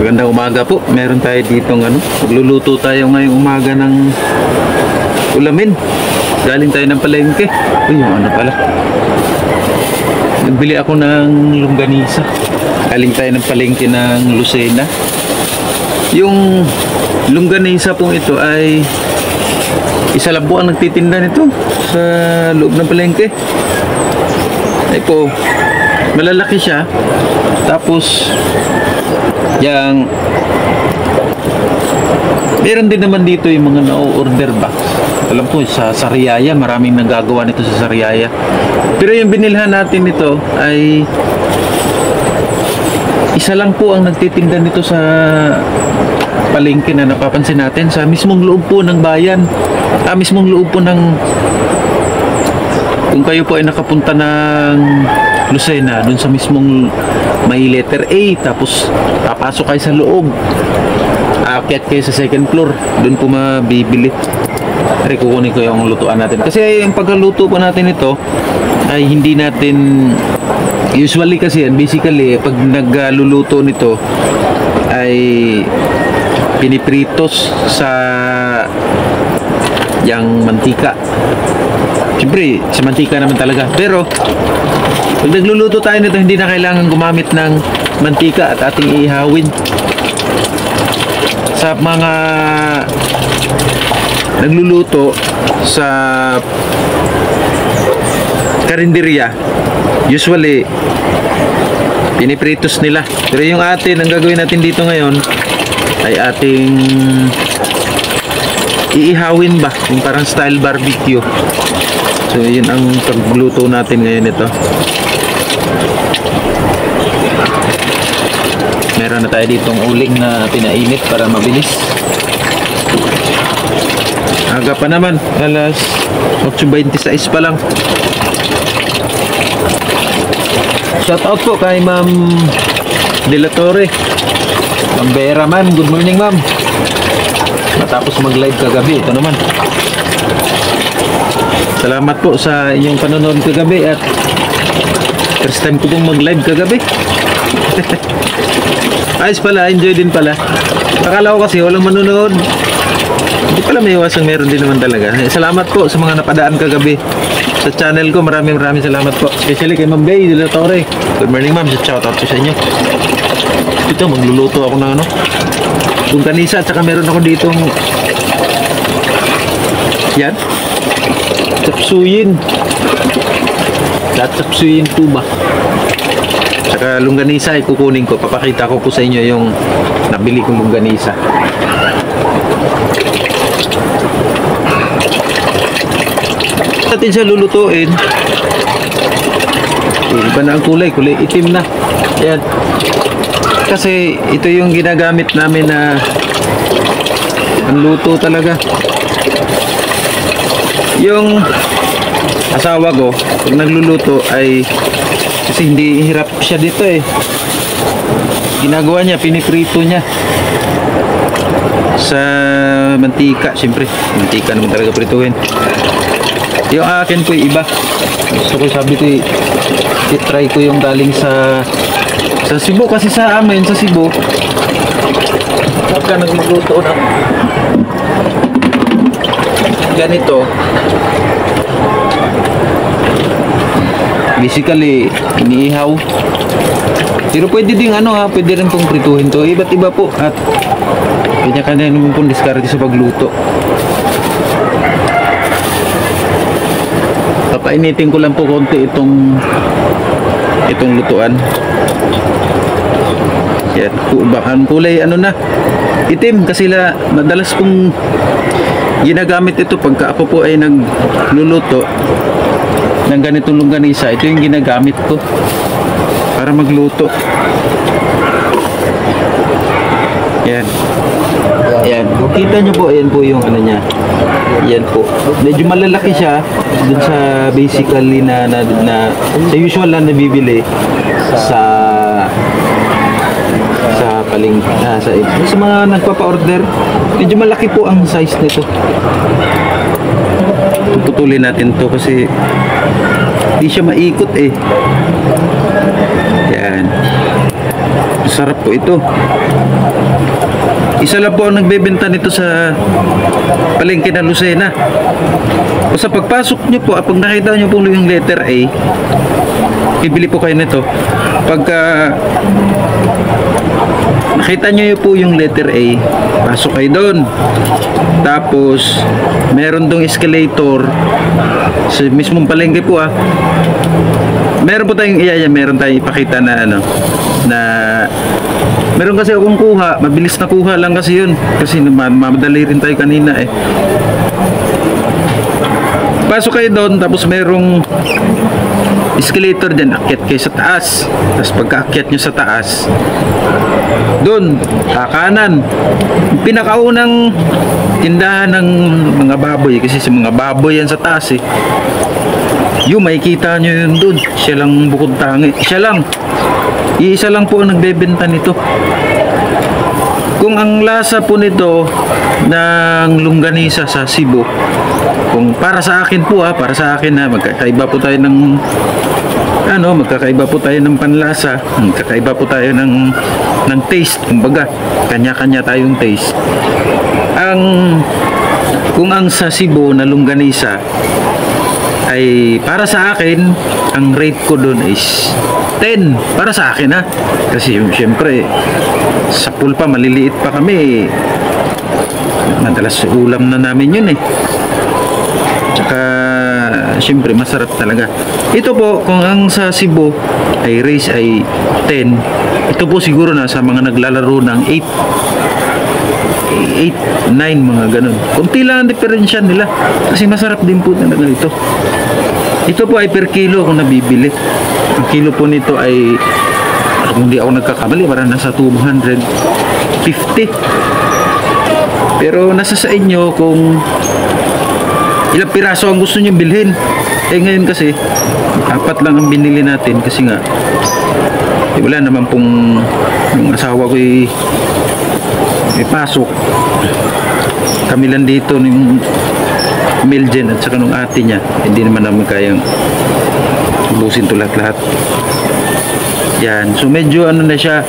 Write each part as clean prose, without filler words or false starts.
Magandang umaga po. Meron tayo ditong magluluto tayo ngayong umaga ng ulamin. Galing tayo ng palengke. Uy, yung pala. Nagbili ako ng longganisa. Galing tayo ng palengke ng Lucena. Yung longganisa pong ito ay isa lang po ang nagtitinda nito sa loob ng palengke. Ay po, malalaki siya. Tapos yang meron din naman dito yung mga na-order box. Alam ko sa Sariaya, maraming nagagawa nito sa Sariaya. Pero yung binilhan natin nito ay isa lang po ang nagtitinda nito sa palengke na napapansin natin sa mismong loob po ng bayan. Mismong loob po ng, kung kayo po ay nakapunta ng Lucena, dun sa mismong may letter A, tapos papasok kayo sa loob, aakyat kayo sa second floor, dun po mabibili. Pero kukunin ko yung lutuan natin kasi yung pagluto po natin ito ay hindi natin usually, kasi basically pag nagluluto nito ay pinipritos sa yang mantika. Siyempre sa mantika naman talaga, pero pag nagluluto tayo nito, hindi na kailangan gumamit ng mantika at ating ihawin. Sa mga nagluluto sa karinderya, usually pinipritos nila. Pero yung atin, ang gagawin natin dito ngayon ay ating iihawin ba, yung parang style barbecue. So yun ang pagluto natin ngayon ito. Meron na tayo ditong uling na pinainit para mabilis. Aga pa naman, alas 8:26 pa lang. Shout out po kay Ma'am De La Torre, Ma'am Vera. Ma'am, good morning ma'am. Matapos mag-live kagabi, ito naman. Salamat po sa inyong panonood kagabi, at first time ko pong mag-live kagabi. Ayos pala, enjoy din pala. Akala ko kasi walang manonood. Hindi pala may iwasang meron din naman talaga. Salamat po sa mga napadaan kagabi sa channel ko. Maraming salamat po. Especially kay Ma'am Bay De La Torre. Good morning ma'am. Shout out po sa inyo. Ito, magluluto ako ng longganisa, at saka meron ako ditong yan, chapsuyin. Chapsuyin po ba? Saka longganisa ay kukunin ko. Papakita ko po sa inyo yung nabili kong longganisa. Natin siya lulutuin. Iba na ang kulay itim na. Ayan. Kasi ito yung ginagamit namin na panluto talaga. Yung asawa ko, pag nagluluto ay, kasi hindi hirap siya dito ginagawa niya, piniprito niya sa mantika. Siyempre mantika naman talaga prituhin. Yung akin po iba. Gusto ko, sabi ko i-try ko yung galing sa Cebu, kasi sa amin sa Cebu pagka nagluto ng ganito, basically iniihaw. Pero pwede din pwede rin pong prituhin to. Iba't iba po, at kanya-kanya naman pong diskarte sa pagluto. Papainitin ko lang po konti itong lutuan. Yan, bakan kulay na itim, kasi madalas kong ginagamit ito pagka ako po ay nagluluto ng ganitong longganisa. Ito yung ginagamit ko para magluto. Yan. Yan. Kita nyo po, yan po yung niya. Yan po. Medyo malalaki siya dun sa basically na sa usual na nabibili sa palengke, sa mga nagpapa-order. Medyo malaki po ang size nito. Putulin natin to kasi hindi siya maikot Yan. Masarap po ito. Isa lang po ang nagbebenta nito sa palengke ng Lucena. Basta pagpasok nyo po, pag nakita nyo po yung letter A, bibili po kayo nito. Pagka nakita nyo po yung letter A, pasok kayo doon. Tapos meron dong escalator sa mismong palengke po meron po tayong meron tayong ipakita na na meron kasi akong kuha, mabilis na kuha lang kasi yun, kasi mamadali rin tayo kanina pasok kayo doon, tapos merong escalator dyan, akyat kayo sa taas. Tapos pagka-akyat nyo sa taas, doon, kanan, pinakaunang tindahan ng mga baboy, kasi sa mga baboy yan sa taas yung makikita nyo yun doon. Siya lang bukod tangi, siya lang, iisa lang po ang nagbebenta nito. Kung ang lasa po nito ng longganisa sa Cebu, kung para sa akin po para sa akin magkakaiba po tayo ng magkakaiba po tayo ng panlasa, magkakaiba po tayo ng taste, kumbaga kanya-kanya tayong taste. Kung ang sa Cebu na longganisa ay para sa akin, ang rate ko doon is 10 para sa akin kasi syempre sa pool pa, maliliit pa kami, madalas ulam na namin yun tsaka syempre masarap talaga. Ito po, kung ang sa Cebu ay race ay 10, ito po siguro na sa mga naglalaro ng 8, 9, mga ganun. Kunti lang ang diferensya nila kasi masarap din po talaga ito. Ito po ay per kilo kung nabibili. Ang kilo po nito ay, kung hindi ako nagkakamali, parang nasa 250. Pero nasa sa inyo kung ilang piraso ang gusto nyo bilhin. Ngayon kasi 4 lang ang binili natin kasi nga wala naman pong yung asawa ko may pasok. Kami lang dito ng Miljen at saka nung ate niya, hindi naman namin kayang ubusin to lahat-lahat. Yan, so medyo na siya,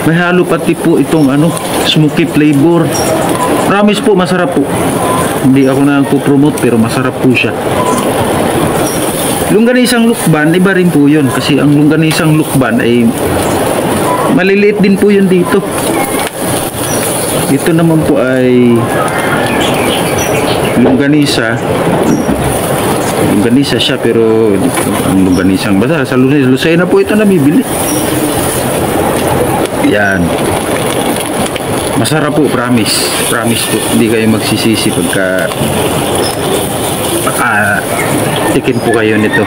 may halo pati po itong smoky flavor. Promise po, masarap po. Hindi ako na nagpo-promote pero masarap po siya. Longganisang lukban, iba rin po yun kasi ang longganisang lukban ay maliliit din po yun dito. Ito naman po ay longganisa siya, pero ang longganisang basta sa Lucena po ito nabibili. Yan, masarap po, promise po, hindi kayo magsisisi pagka tikin po kayo nito.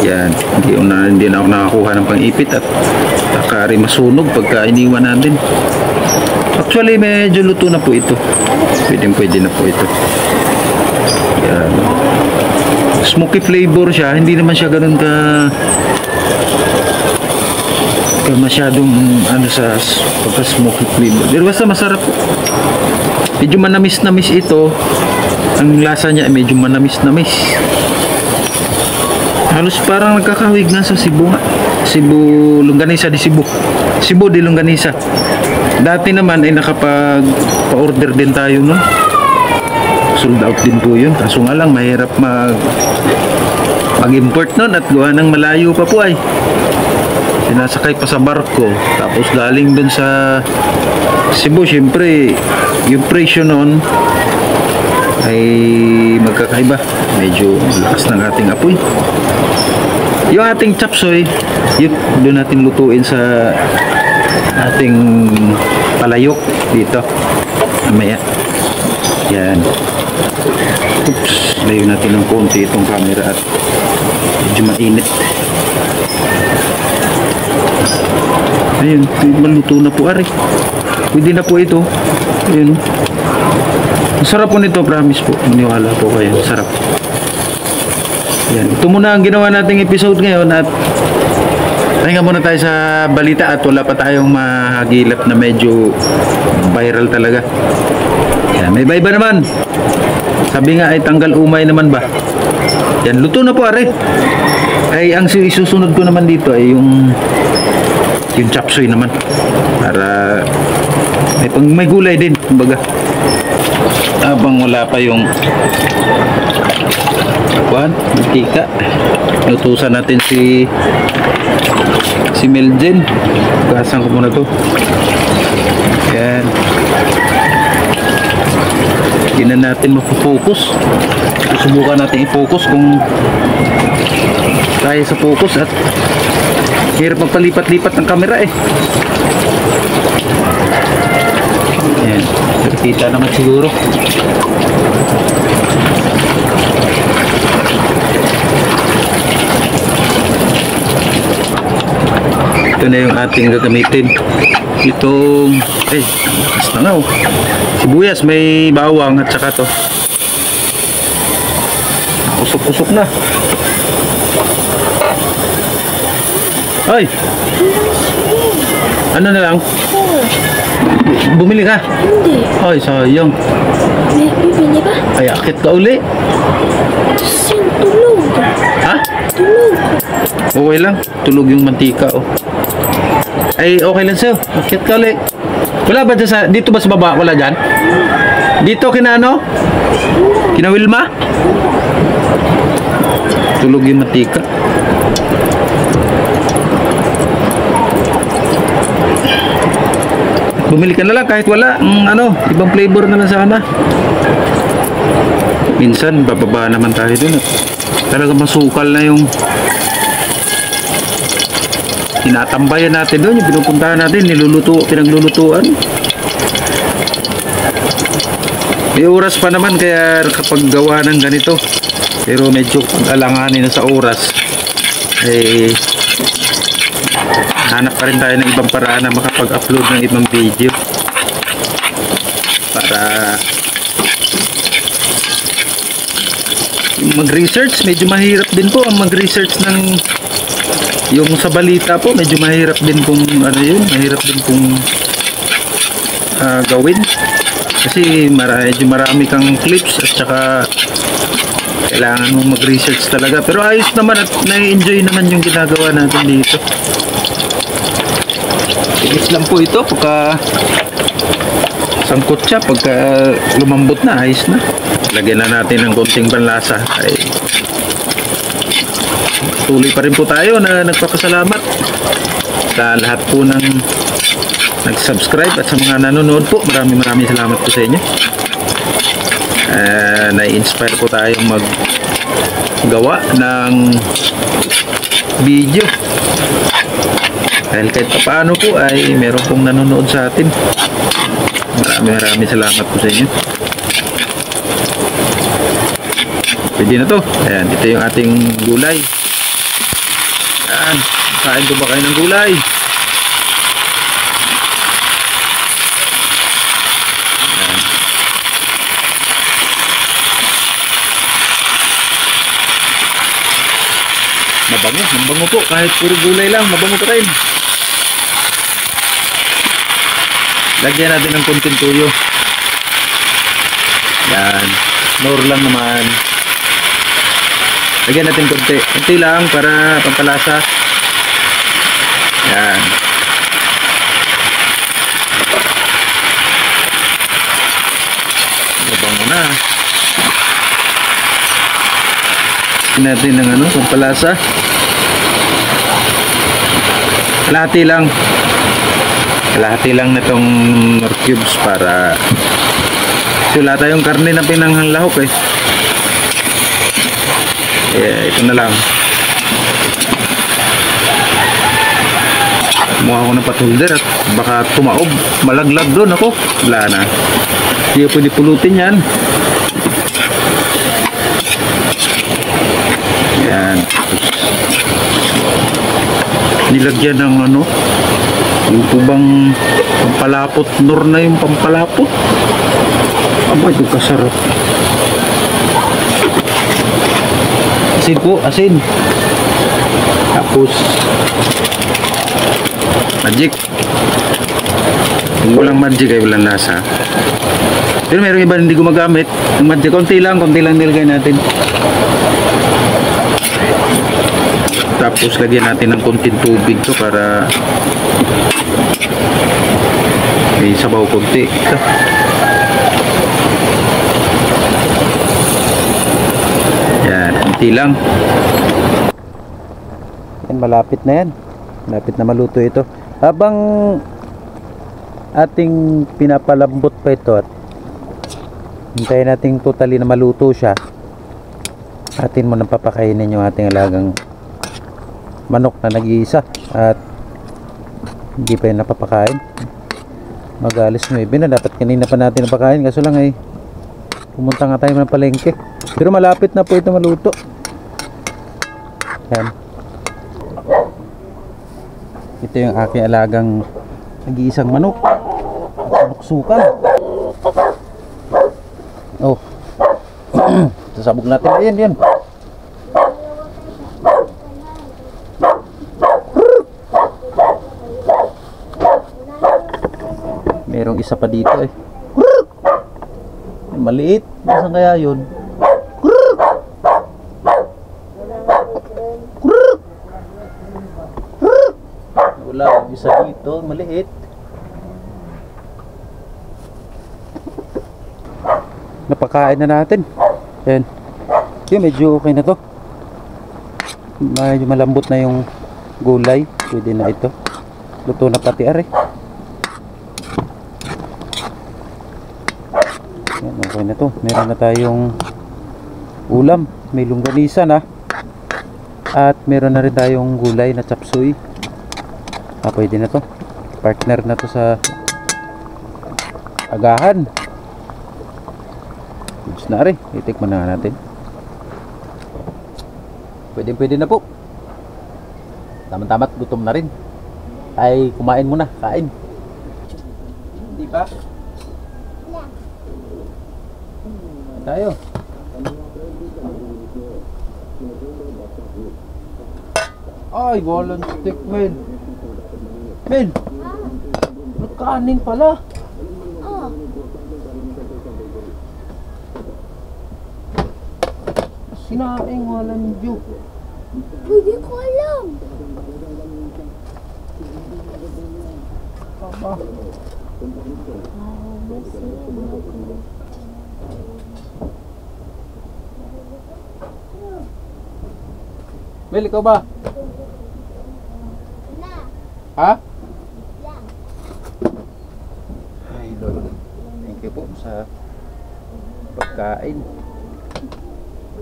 Yan, hindi na ako nakakuha ng pang-ipit at takari masunog pagka iniwan natin. Actually medyo luto na po ito, pwede na po ito. Yan, smoky flavor siya, hindi naman siya ganun ka masyadong sa pagka smoky flavor, pero basta masarap po. Medyo manamis-namis ito, ang lasa niya medyo manamis-namis, halos parang nagkakahawig na sa Cebu longganisa di Cebu di longganisa. Dati naman ay nakapag-pa-order din tayo nun, sold out din po yun, kaso nga lang mahirap mag-import nun at gawa ng malayo pa po sinasakay pa sa barko, tapos galing dun sa Cebu. Syempre yung presyo nun ay magkakaiba, medyo lakas ng ating apoy. Yung ating chapsoy, yun doon natin lutuin sa ating palayok dito mamaya. Yan, oops, layo natin ng konti itong camera at medyo mainit. Ayun, maluto na po, pwede na po ito. Ayun, masarap po nito, promise po, maniwala po kayo, sarap. Yan, ito muna ang ginawa nating episode ngayon at pahinga muna tayo sa balita at wala pa tayong mahagilap na medyo viral talaga. Yan, may iba naman, sabi nga ay tanggal umay naman ba. Yan, luto na po, are. Ay, ang isusunod ko naman dito ay yung chop suey naman. Para may gulay din, kumbaga. Habang wala pa yung mantika, lutusan natin si Meljen. Gasan ko muna to. Yan. Hindi na natin mapofocus. Susubukan natin i-focus kung kaya sa focus, at hirap magpalipat-lipat ng camera eh. Yan. Kita naman siguro. Ito na yung ating gagamitin. Itong basta nga oh. Sibuyas, may bawang at saka to. Usok-usok na. Ay! Ano na lang? Bumili ka? Hindi. Ay, sayang. May bibili ba? Ay, akit ka uli. Diyos yan, tulog. Ha? Tulog. Okay lang. Tulog yung mantika, oh. Ay, okay lang sa'yo. Akit ka uli. Wala ba dyan sa... Dito ba sa baba? Wala dyan? Dito kina ano? Kina Wilma? Tulog yung mantika. Bumili ka na lang kahit wala. Ibang flavor na lang sana. Minsan, bababa naman tayo dun. Talaga masukal na yung tinatambayan natin doon, yung pinupuntahan natin, pinaglulutuan. May oras pa naman kaya kapag gawa ng ganito. Pero medyo alanganin na sa oras. Hanap pa rin tayo ng ibang paraan na makapag-upload ng ibang video. Para mag-research, medyo mahirap din po ang mag-research ng yung sa balita po, medyo mahirap din kung mahirap din kung gawin. Kasi medyo marami kang clips at saka kailangan mong mag-research talaga. Pero ayos naman at na-enjoy naman yung ginagawa natin dito. Tigis lang po ito pagka sangkot siya, pagka lumambot na, ayos na. Lagyan na natin ng konting panlasa. Ay, tuloy pa rin po tayo na nagpapasalamat sa lahat po ng nag-subscribe at sa mga nanonood po. Maraming salamat po sa inyo. Na-inspire po tayong maggawa ng video. Dahil kahit paano po ay meron pong nanonood sa atin. Maraming salamat po sa inyo. Pwede na to. Ayan, ito yung ating gulay. Ayan, kain ko ba kayo ng gulay? Ayan. Mabango po. Kahit puro gulay lang, mabango pa rin. Lagyan natin ng konting tuyo. Yan. Nor lang naman. Lagyan natin konti lang para pampalasa. Yan. Mabango na. Lagyan natin ng pampalasa. Kalahati lang nitong nor cubes para wala tayong karne na pinanghalahok eh. Ito na lang. Kumuha ako ng patulder at baka tumaob, malaglag doon ako. Wala na. Hindi pwede pulutin yan. Yan. Nilagyan ng yung tubang pampalapot. Nor na yung pampalapot. Aba, ito kasarap. Asin po, asin. Tapos magic. Kung walang magic ay walang lasa. Pero meron iba hindi gumagamit ng magic. Konti lang nilagay natin. Tapos lagyan natin ng konting tubig to para may sabaw konti. Ito. Yan, konti lang. Yan, malapit na yan. Malapit na maluto ito. Habang ating pinapalambot pa ito at hintayin natin totally na maluto siya, atin mo nang papakainin yung ating alagang manok na nag-iisa at hindi pa yun napapakain. Mag-alis 9 na, dapat kanina pa natin napakain, kaso lang ay pumunta nga tayo ng palengke, pero malapit na po ito maluto. Yan, ito yung aking alagang nag-iisang manok, manok-sukan. Oh sasabog natin, ayan yan. Merong isa pa dito eh. Maliit. Nasaan kaya yun? Wala. Isa dito. Maliit. Napakain na natin. Yan. Yung medyo okay na to. Medyo malambot na yung gulay. Pwede na ito. Luto na pati are. Yan, okay na to. Meron na tayong ulam. May longganisa na. At meron na rin tayong gulay na chapsuy. Pwede na to. Partner na to sa agahan. Gusto na rin. Itikman na natin. Pwede na po. Tama-tama't gutom na rin. Ay kumain muna. Kain. Hindi ba? Tayo. Ay, walang stick, men. Men! Kanin pala. Sinaing walang diyo. Hindi ko alam. Aba. Mel, ikaw ba? Ha? Ay, Lord. Thank you po sa pagkain.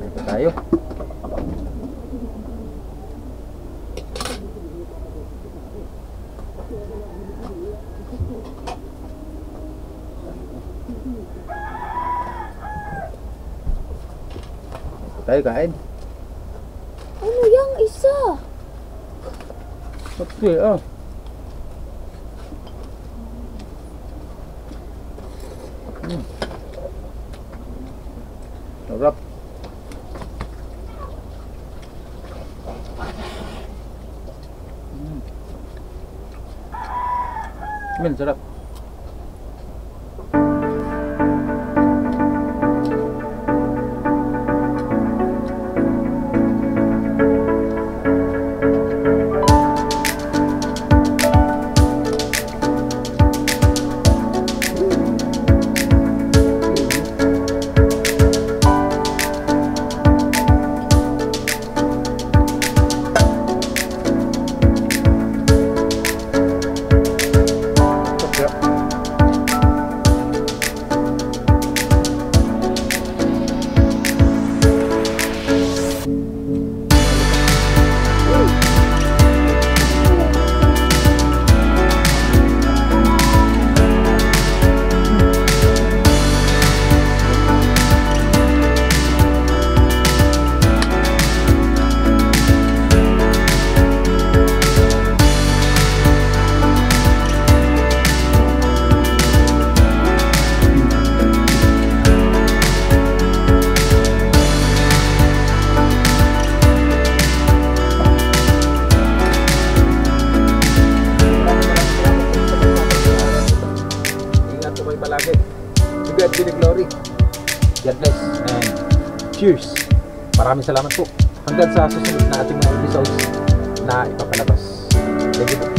Ito tayo. Ito tayo kain. Ano yung isa? Okay, ah. Sarap. Men, sarap. Palagi. To God be the glory. God bless and cheers. Maraming salamat po. Hanggang sa susunod na ating mga episodes. na ipapalabas. Thank you po.